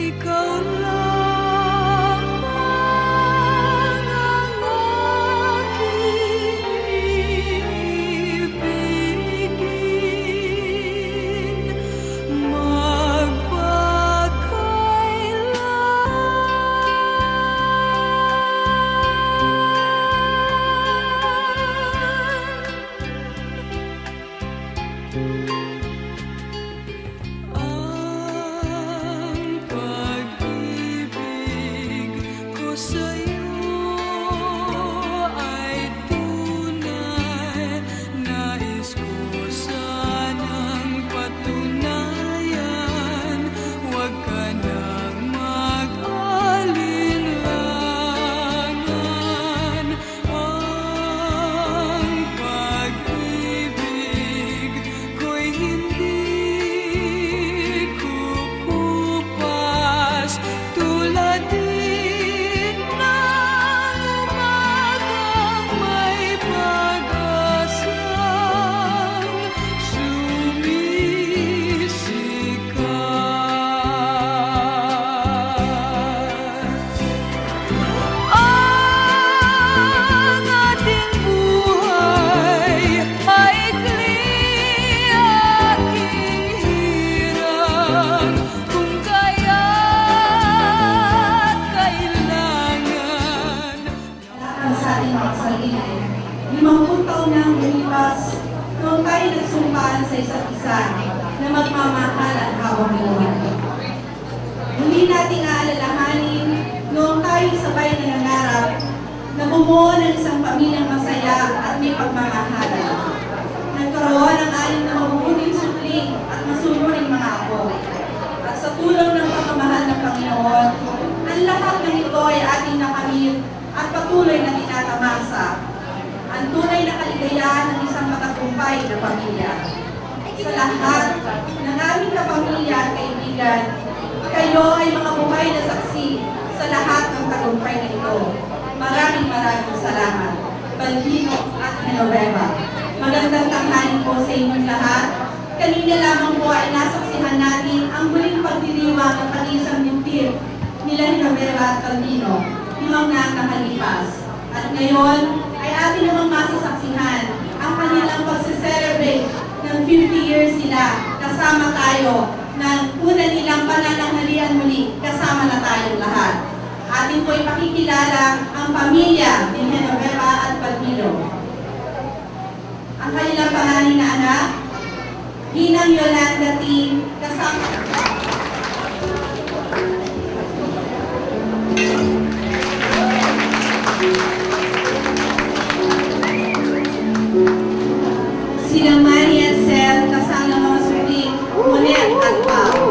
ikaw lamang ang aking ibigin magpakailan. Limangpung taon na ang lumipas noong tayo nagsumpaan sa isa't isa na magmamahal at hawak buhay. Muli nating aalalahanin noong tayo sabay nangangarap na bumuo ng isang pamilyang masaya at may pagmamahalan. Nagkaroon ng 6 na mabubuting supling at masunuring mga apo. At sa tulong ng pagmamahal ng Panginoon, ang lahat ng ito ay ating nakamit at patuloy na tinatamasa ang tunay na kaligayahan ng isang matagumpay na pamilya. Sa lahat ng aming kapamilya at kaibigan, kayo ay mga buhay na saksi sa lahat ng tagumpay na ito. Maraming salamat. Balbino at Genoveva. Magandang tanghali po sa inyong lahat. Kanina lamang po ay nasaksihan natin ang muling pagdiriwang ng pag-isang lintir nila Genoveva at Balbino, 5 na nakalipas. At ngayon, ay atin namang masasaksihan ang kanilang pagse-celebrate ng 50 years sila kasama tayo ng una nilang panananghalian muli kasama na tayong lahat. Atin po ipakikilala ang pamilya ni Genoveva at Balbino. Ang kanilang pangalan na anak, Ginang Yolanda T. kasama sila Maria at Sel, kasama mga supling, Monet at Pao.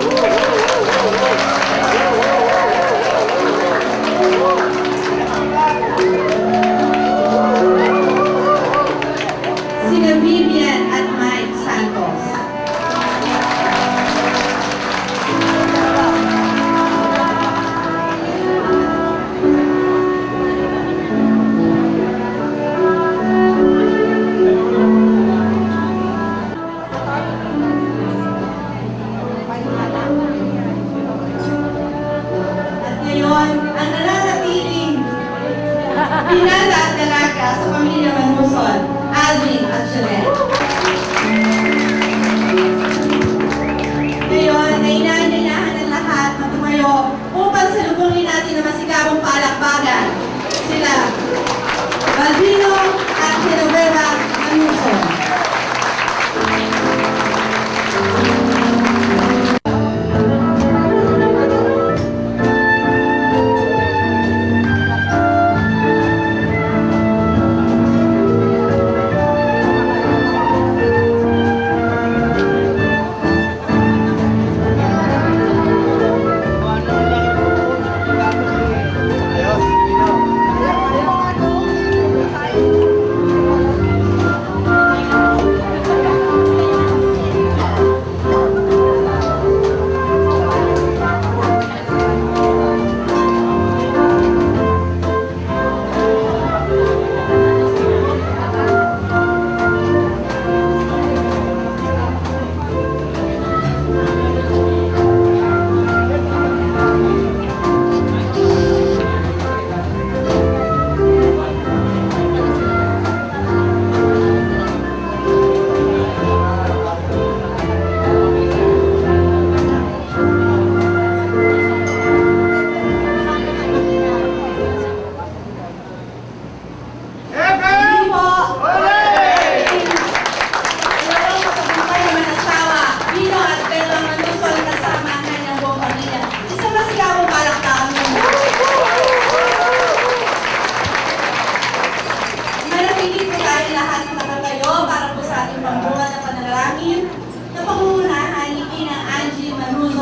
Sila Vivian at Mike Santos. Pinala at dalaga sa pamilya Manuson, Alvin at Jeanette. Ngayon, ay inaanyayahan ng lahat na tumayo upang salubungin natin na masigabong palakpakan. Sila, Balbino at Genoveva Manuson.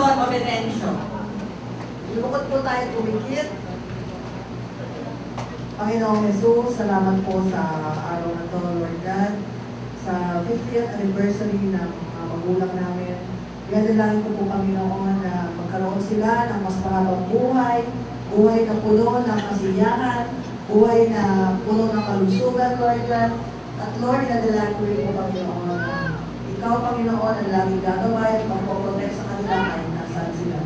Don Obedencio. Lukod po tayo tumikit. Panginoong Jesus, salamat po sa araw na to, Lord God. Sa 50th anniversary ng mga magulang namin. Dinadalangin ko po, Panginoon, na magkaroon sila ng mas mahabang buhay, buhay na puno ng kasiyahan, buhay na puno ng kalusugan, Lord God. At Lord, dinadalangin ko rin po, Panginoon, na Ikaw, Panginoon, ang laging gagawin at magpoprotect sa kanila kahit nasaan sila.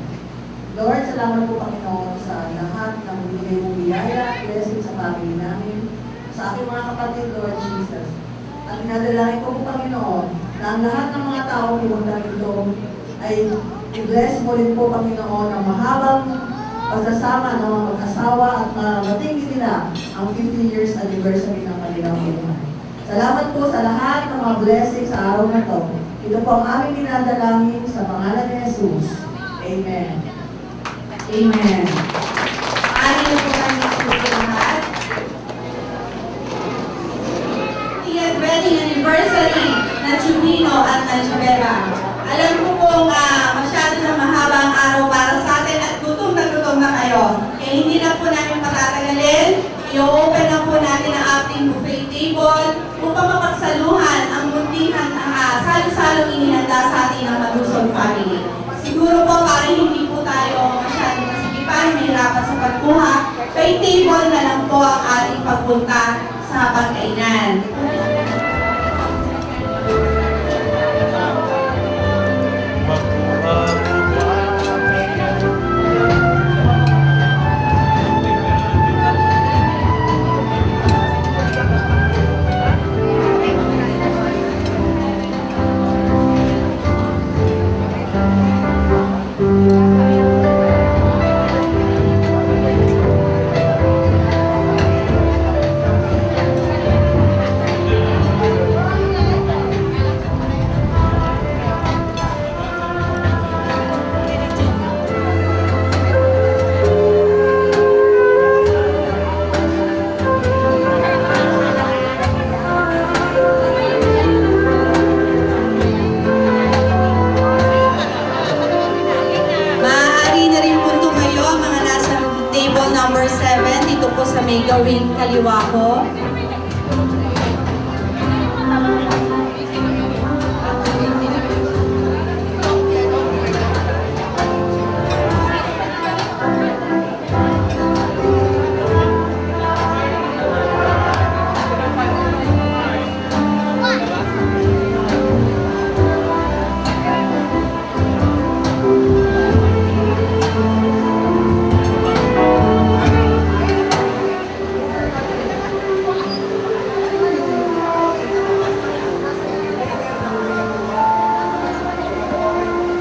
Lord, salamat po, Panginoon, sa lahat ng binigay mong biyaya, blessing sa family namin, sa aking mga kapatid, Lord Jesus. At dinadalangin ko po, Panginoon, na ang lahat ng mga tao pumunta rito ay i-bless mo rin po, Panginoon, ang mahabang pagsasama ng mga mag-asawa at marating din nila ang 50 years anniversary ng kanilang buhay. Salamat po sa lahat ng mga blessings sa araw na to. Ito po ang aming dinadalangin sa pangalan ni Jesus. Amen. Amen. Ari na po kami sa lahat. Tingnan wedding anniversary na Chubino at Nanchibera. Alam ko pong masyado na mahaba ang araw para sa atin at gutom na kayo. Kaya hindi na po namin patatagalin. I-open na po natin ang ating buffet table upang mapagsaluhan ang muntingan salo-salong inihanda sa ating ng Malusog family. Siguro po para hindi po tayo masyadong masikipan, mahirapan sa pagkuha, kay table na lang po ang ating pagpunta sa pagkainan. Number 7, dito po sa may gawing kaliwa ko.